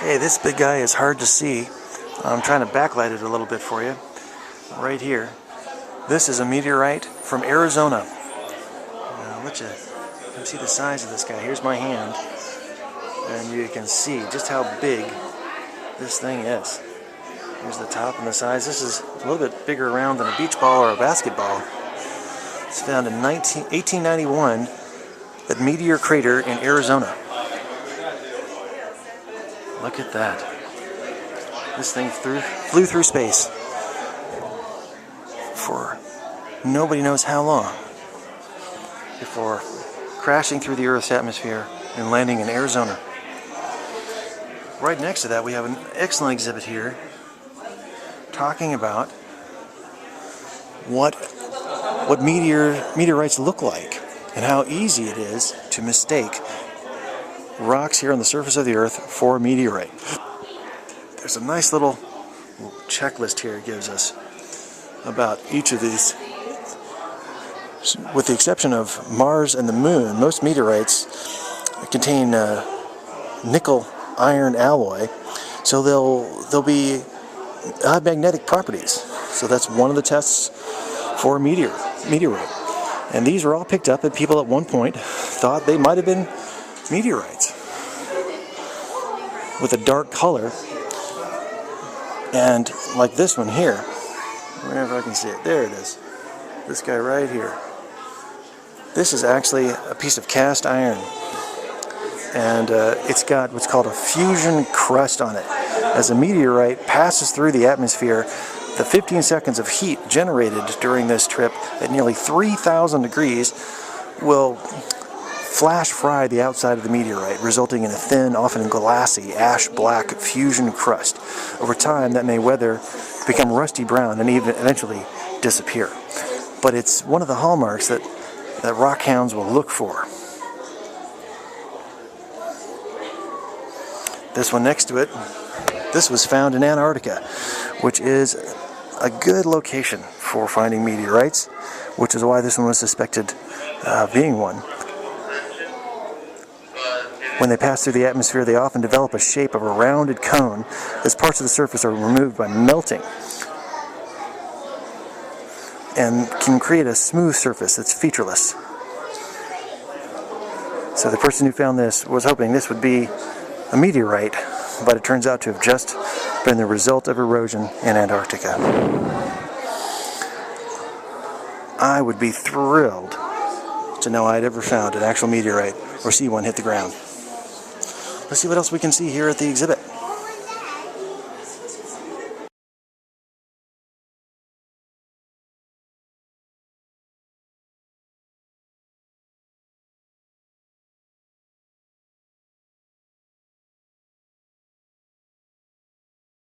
Hey, this big guy is hard to see. I'm trying to backlight it a little bit for you. Right here. This is a meteorite from Arizona. Let you see the size of this guy. Here's my hand. And you can see just how big this thing is. Here's the top and the size. This is a little bit bigger around than a beach ball or a basketball. It's found in 1891 at Meteor Crater in Arizona. Look at that. This thing flew through space for nobody knows how long before crashing through the Earth's atmosphere and landing in Arizona. Right next to that we have an excellent exhibit here talking about what meteorites look like and how easy it is to mistake rocks here on the surface of the Earth for a meteorite. There's a nice little checklist here it gives us about each of these. With the exception of Mars and the Moon, most meteorites contain nickel iron alloy, so they'll have magnetic properties. So that's one of the tests for a meteorite. And these were all picked up, and people at one point thought they might have been meteorites with a dark color. And like this one here, wherever I can see it, there it is. This guy right here. This is actually a piece of cast iron, and it's got what's called a fusion crust on it. As a meteorite passes through the atmosphere, the 15 seconds of heat generated during this trip at nearly 3,000 degrees will flash fry the outside of the meteorite, resulting in a thin, often glassy, ash-black fusion crust. Over time, that may weather, become rusty brown, and even eventually disappear. But it's one of the hallmarks that rock hounds will look for. This one next to it, this was found in Antarctica, which is a good location for finding meteorites, which is why this one was suspected being one. When they pass through the atmosphere, they often develop a shape of a rounded cone as parts of the surface are removed by melting, and can create a smooth surface that's featureless. So the person who found this was hoping this would be a meteorite, but it turns out to have just been the result of erosion in Antarctica. I would be thrilled to know I'd ever found an actual meteorite or see one hit the ground. Let's see what else we can see here at the exhibit.